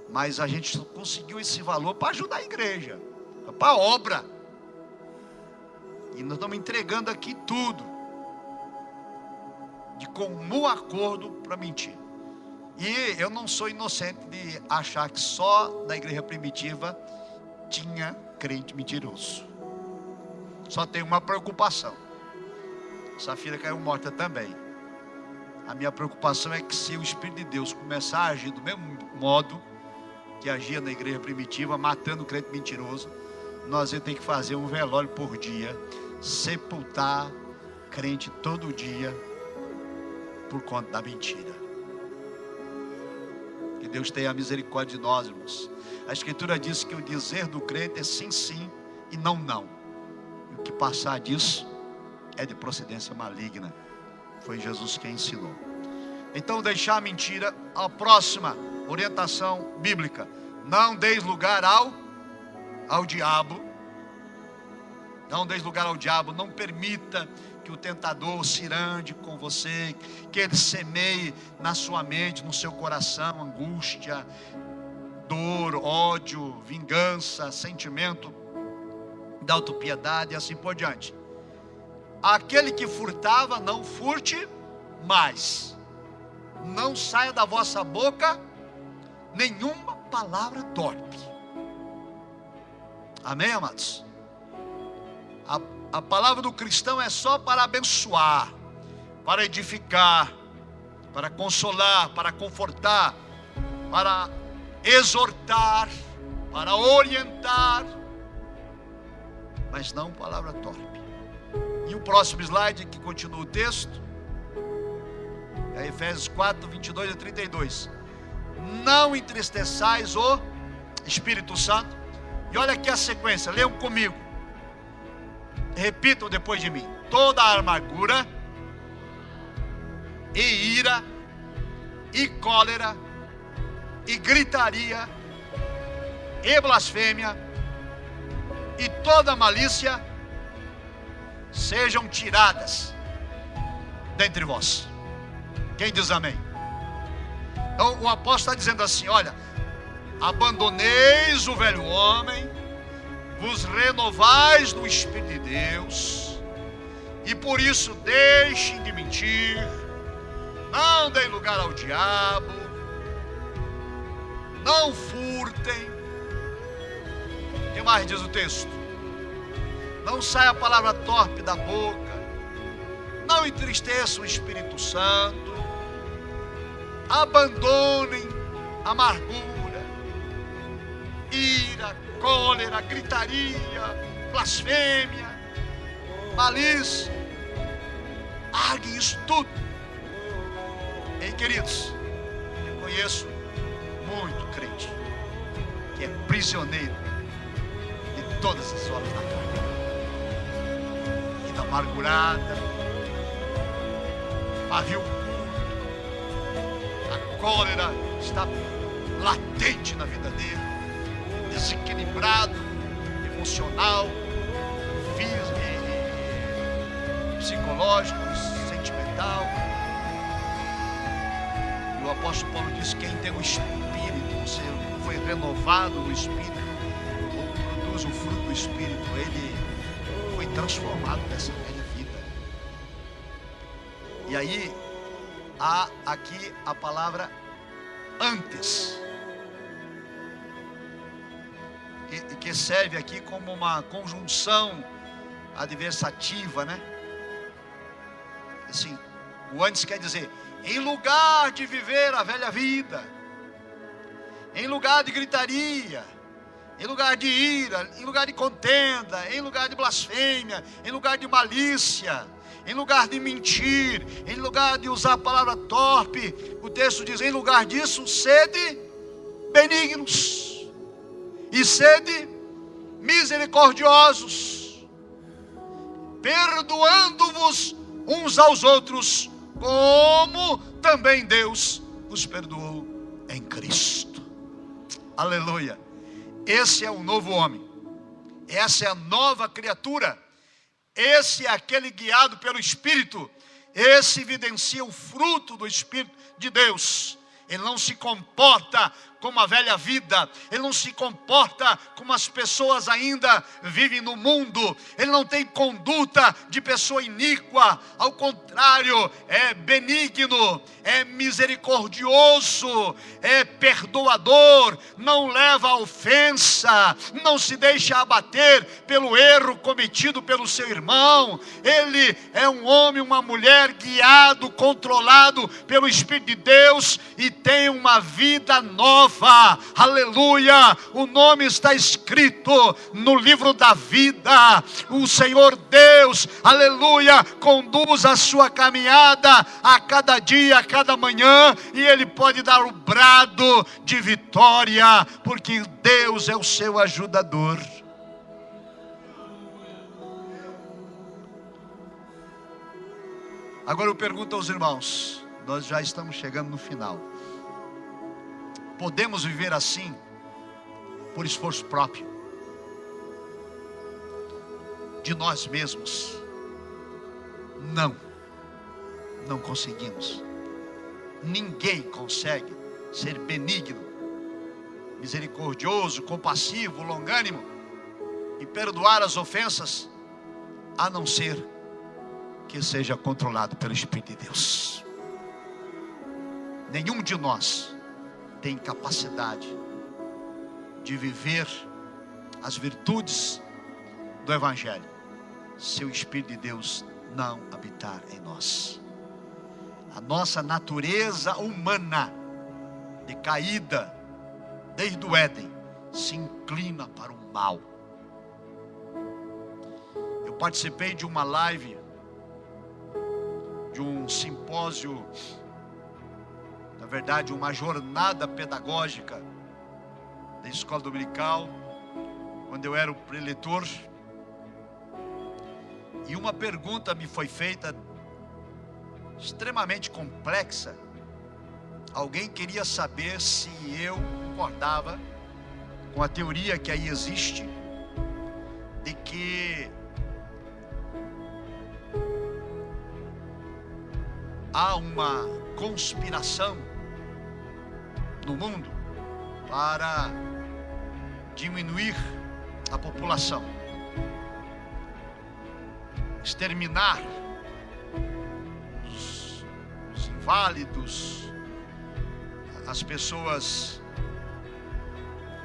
S2: mas a gente conseguiu esse valor para ajudar a igreja, para a obra, e nós estamos entregando aqui tudo, de comum acordo, para mentir. E eu não sou inocente de achar que só da igreja primitiva tinha crente mentiroso. Só tem uma preocupação: essa filha caiu morta também. A minha preocupação é que se o Espírito de Deus começar a agir do mesmo modo que agia na igreja primitiva, matando o crente mentiroso, nós vamos ter que fazer um velório por dia, sepultar crente todo dia por conta da mentira. Que Deus tenha misericórdia de nós, irmãos. A Escritura diz que o dizer do crente é sim, sim e não, não. E o que passar disso é de procedência maligna. Foi Jesus quem ensinou. Então, deixar a mentira. A próxima orientação bíblica: não deis lugar ao diabo. Não deis lugar ao diabo. Não permita que o tentador se irande com você, que ele semeie na sua mente, no seu coração, angústia, dor, ódio, vingança, sentimento de autopiedade e assim por diante. Aquele que furtava, não furte mais. Não saia da vossa boca nenhuma palavra torpe. Amém, amados? A palavra do cristão é só para abençoar, para edificar, para consolar, para confortar, para exortar, para orientar, mas não palavra torpe. E o próximo slide, que continua o texto, é Efésios 4, 22 a 32. Não entristeçais o Espírito Santo. E olha aqui a sequência, leiam comigo. Repitam depois de mim: toda a amargura, e ira, e cólera, e gritaria, e blasfêmia, e toda malícia, sejam tiradas dentre vós. Quem diz amém? Então o apóstolo está dizendo assim: olha, abandoneis o velho homem, vos renovais no Espírito de Deus, e por isso deixem de mentir, não deem lugar ao diabo, não furtem. O que mais diz o texto? Não saia a palavra torpe da boca, não entristeça o Espírito Santo, abandonem a amargura, ira, cólera, gritaria, blasfêmia, malícia. Larguem isso tudo. Ei, queridos, eu conheço muito crente que é prisioneiro de todas as obras da carne, vida amargurada, pavio curto, a cólera está latente na vida dele, desequilibrado, emocional, físico, psicológico, sentimental. E o apóstolo Paulo diz: quem tem o Espírito, você foi renovado no Espírito, ou produz o fruto do Espírito, ele foi transformado dessa velha vida. E aí há aqui a palavra antes, que serve aqui como uma conjunção adversativa, né? Assim, o antes quer dizer: em lugar de viver a velha vida, em lugar de gritaria, em lugar de ira, em lugar de contenda, em lugar de blasfêmia, em lugar de malícia, em lugar de mentir, em lugar de usar a palavra torpe, o texto diz: em lugar disso, sede benignos e sede misericordiosos, perdoando-vos uns aos outros, como também Deus vos perdoou em Cristo. Aleluia. Esse é o novo homem, essa é a nova criatura, esse é aquele guiado pelo Espírito, esse evidencia o fruto do Espírito de Deus. Ele não se comporta como a velha vida, ele não se comporta como as pessoas ainda vivem no mundo, ele não tem conduta de pessoa iníqua, ao contrário, é benigno, é misericordioso, é perdoador, não leva a ofensa, não se deixa abater pelo erro cometido pelo seu irmão. Ele é um homem, uma mulher guiado, controlado pelo Espírito de Deus e tem uma vida nova. Aleluia! O nome está escrito no livro da vida. O Senhor Deus, aleluia, conduz a sua caminhada a cada dia, a cada manhã, e Ele pode dar o brado de vitória, porque Deus é o seu ajudador. Agora eu pergunto aos irmãos, nós já estamos chegando no final. Podemos viver assim por esforço próprio, de nós mesmos? Não conseguimos. Ninguém consegue ser benigno, misericordioso, compassivo, longânimo e perdoar as ofensas, a não ser que seja controlado pelo Espírito de Deus. Nenhum de nós tem capacidade de viver as virtudes do Evangelho se o Espírito de Deus não habitar em nós. A nossa natureza humana decaída desde o Éden se inclina para o mal. Eu participei de uma live, de um simpósio, na verdade uma jornada pedagógica da escola dominical, quando eu era o preletor, e uma pergunta me foi feita extremamente complexa. Alguém queria saber se eu concordava com a teoria que aí existe, de que há uma conspiração no mundo para diminuir a população, exterminar os inválidos, as pessoas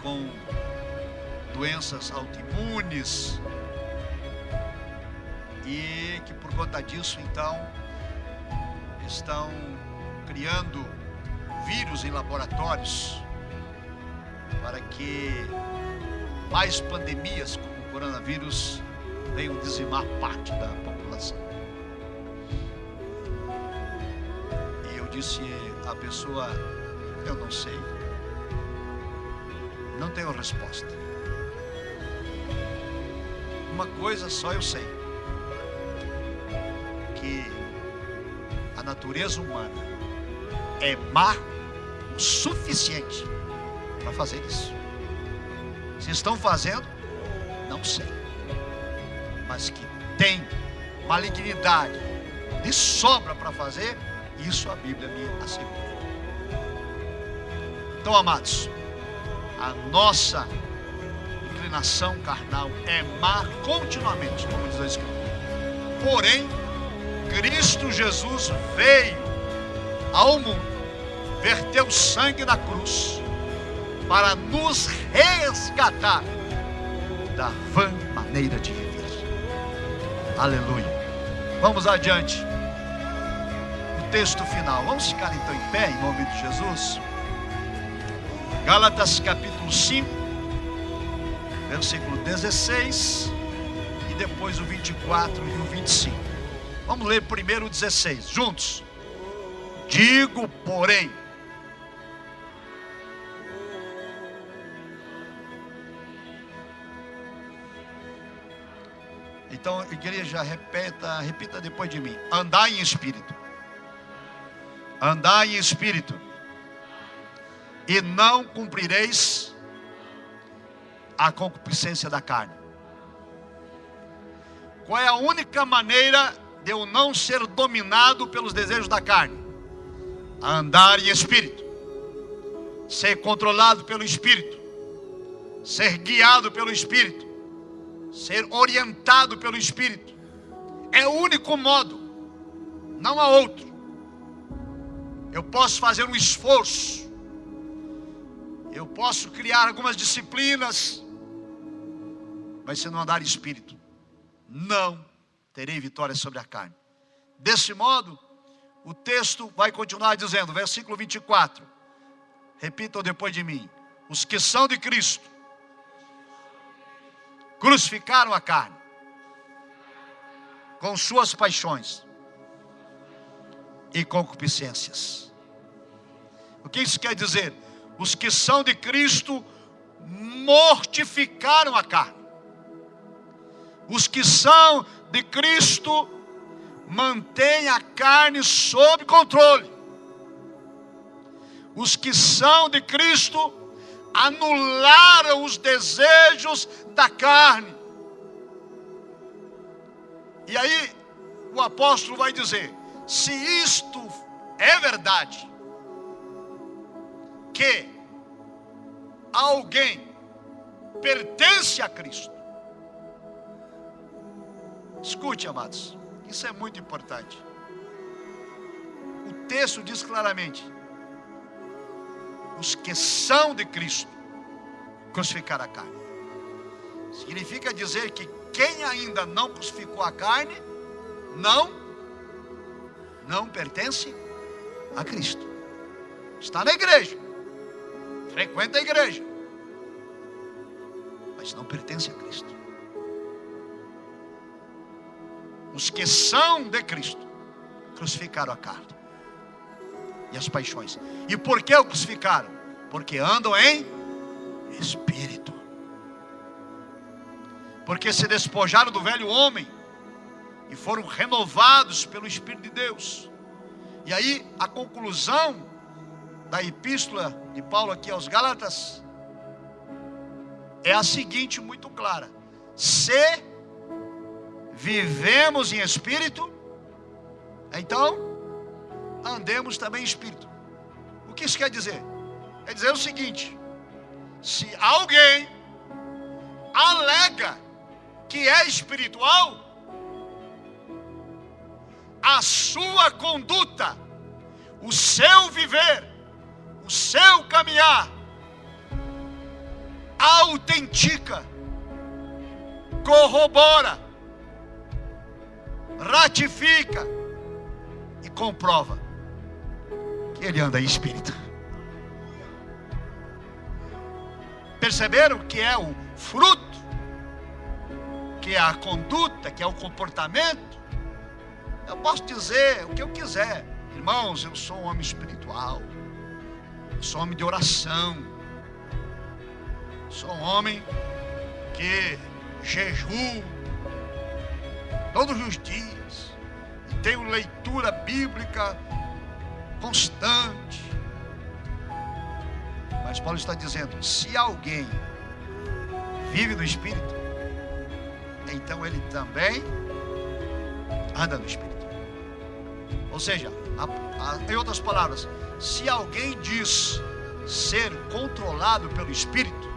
S2: com doenças autoimunes, e que por conta disso então estão criando vírus em laboratórios para que mais pandemias como o coronavírus venham dizimar parte da população. E eu disse à pessoa: eu não sei, não tenho resposta. Uma coisa só eu sei, que a natureza humana é má o suficiente para fazer isso. Se estão fazendo, não sei, mas que tem malignidade de sobra para fazer, isso a Bíblia me assegura. Então, amados, a nossa inclinação carnal é má continuamente, como diz a Escritura. Porém, Cristo Jesus veio ao mundo, verteu sangue na cruz para nos resgatar da vã maneira de viver. Aleluia. Vamos adiante. O texto final. Vamos ficar então em pé em nome de Jesus. Gálatas capítulo 5, versículo 16 e depois o 24 e o 25. Vamos ler primeiro o 16, juntos. Digo, porém, então, igreja, repita depois de mim. Andai em espírito. Andai em espírito. E não cumprireis a concupiscência da carne. Qual é a única maneira de eu não ser dominado pelos desejos da carne? Andar em espírito. ser controlado pelo Espírito, ser guiado pelo Espírito, ser orientado pelo Espírito. É o único modo, não há outro. Eu posso fazer um esforço, eu posso criar algumas disciplinas, mas se não andar em Espírito, não terei vitória sobre a carne. Desse modo, o texto vai continuar dizendo, versículo 24, repitam depois de mim: os que são de Cristo crucificaram a carne com suas paixões e concupiscências. O que isso quer dizer? Os que são de Cristo mortificaram a carne. Os que são de Cristo mantêm a carne sob controle. Os que são de Cristo anularam os desejos da carne. E aí o apóstolo vai dizer: se isto é verdade, que alguém pertence a Cristo. Escute, amados, isso é muito importante. O texto diz claramente: os que são de Cristo crucificaram a carne. Significa dizer que quem ainda não crucificou a carne não pertence a Cristo. Está na igreja, frequenta a igreja, mas não pertence a Cristo. Os que são de Cristo crucificaram a carne e as paixões. E por que o crucificaram? Porque andam em Espírito. Porque se despojaram do velho homem e foram renovados pelo Espírito de Deus. E aí a conclusão da epístola de Paulo aqui aos Gálatas é a seguinte, muito clara: se vivemos em Espírito, então andemos também em Espírito. O que isso quer dizer? Quer dizer o seguinte: se alguém alega que é espiritual, a sua conduta, o seu viver, o seu caminhar autentica, corrobora, ratifica e comprova que ele anda em Espírito. Perceberam que é o fruto, que é a conduta, que é o comportamento? Eu posso dizer o que eu quiser. Irmãos, eu sou um homem espiritual, eu sou um homem de oração, sou um homem que jejuo todos os dias e tenho leitura bíblica constante. Mas Paulo está dizendo: se alguém vive no Espírito, então ele também anda no Espírito. Ou seja, em outras palavras, se alguém diz ser controlado pelo Espírito,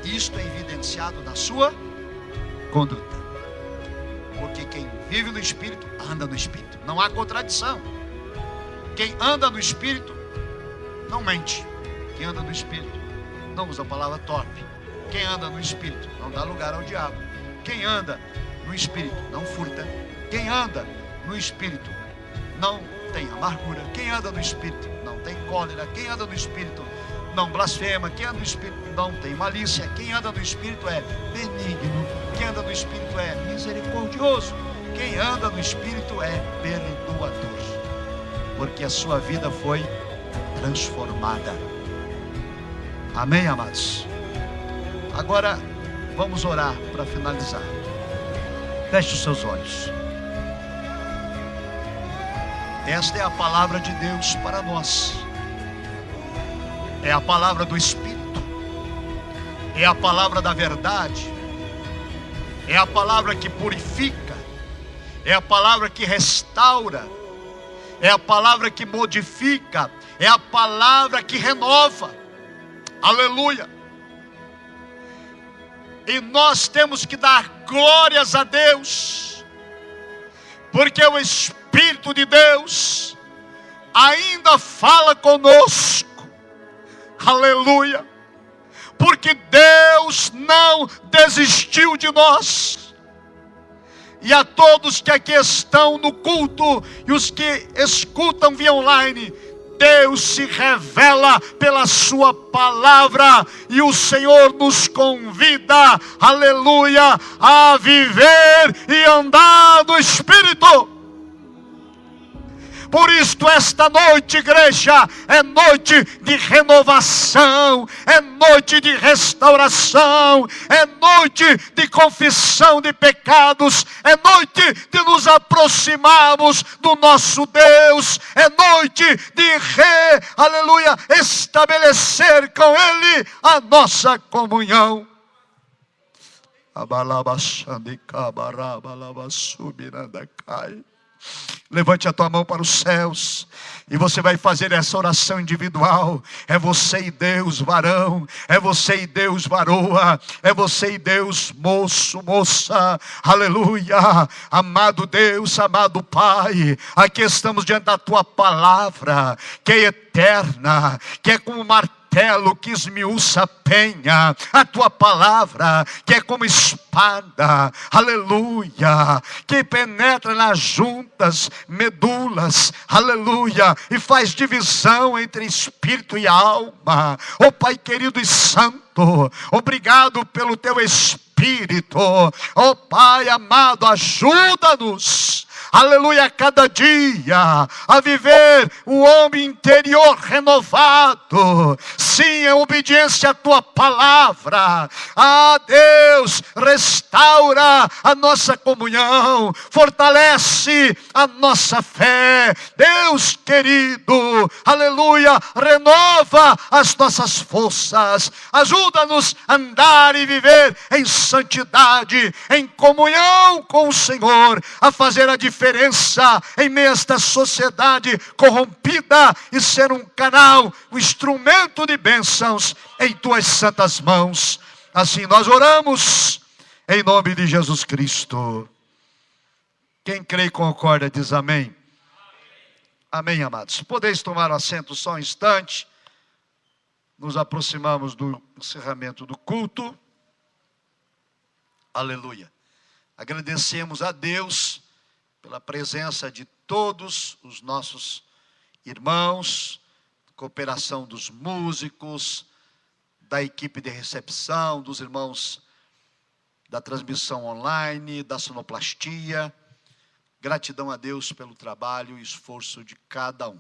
S2: isto é evidenciado na sua conduta. Porque quem vive no Espírito, anda no Espírito. Não há contradição. Quem anda no Espírito não mente. Quem anda no Espírito não usa a palavra torpe. Quem anda no Espírito não dá lugar ao diabo. Quem anda no Espírito não furta. Quem anda no Espírito não tem amargura. Quem anda no Espírito não tem cólera. Quem anda no Espírito não blasfema. Quem anda no Espírito não tem malícia. Quem anda no Espírito é benigno. Quem anda no Espírito é misericordioso. Quem anda no Espírito é perdoador, porque a sua vida foi transformada. Amém, amados? Agora vamos orar para finalizar. Feche os seus olhos. Esta é a palavra de Deus para nós. É a palavra do Espírito. É a palavra da verdade. É a palavra que purifica. É a palavra que restaura. É a palavra que modifica. é a palavra que renova. Aleluia. E nós temos que dar glórias a Deus, porque o Espírito de Deus ainda fala conosco. Aleluia. Porque Deus não desistiu de nós. E a todos que aqui estão no culto e os que escutam via online, Deus se revela pela sua palavra, e o Senhor nos convida, aleluia, a viver e andar no Espírito. Por isto esta noite, igreja, é noite de renovação, é noite de restauração, é noite de confissão de pecados, é noite de nos aproximarmos do nosso Deus, é noite de aleluia, estabelecer com Ele a nossa comunhão. Levante a tua mão para os céus e você vai fazer essa oração individual. É você e Deus, varão. É você e Deus, varoa. É você e Deus, moço, moça. Aleluia. Amado Deus, amado Pai, aqui estamos diante da tua palavra, que é eterna, que é como martelo que esmiuça a penha, a tua palavra que é como espada, aleluia, que penetra nas juntas, medulas, aleluia, e faz divisão entre espírito e alma. Ó Pai querido e santo, obrigado pelo teu Espírito. Ó Pai amado, ajuda-nos, aleluia, cada dia a viver um homem interior renovado, sim, em obediência à tua palavra. Ah, Deus, restaura a nossa comunhão, fortalece a nossa fé, Deus querido, aleluia, renova as nossas forças, ajuda-nos a andar e viver em santidade, em comunhão com o Senhor, a fazer a diferença em meio a esta sociedade corrompida e ser um canal, um instrumento de bênçãos em tuas santas mãos. Assim nós oramos em nome de Jesus Cristo. Quem crê e concorda diz amém. Amém, amados. Podeis tomar assento só um instante. Nos aproximamos do encerramento do culto. Aleluia. Agradecemos a Deus pela presença de todos os nossos irmãos, cooperação dos músicos, da equipe de recepção, dos irmãos da transmissão online, da sonoplastia. Gratidão a Deus pelo trabalho e esforço de cada um.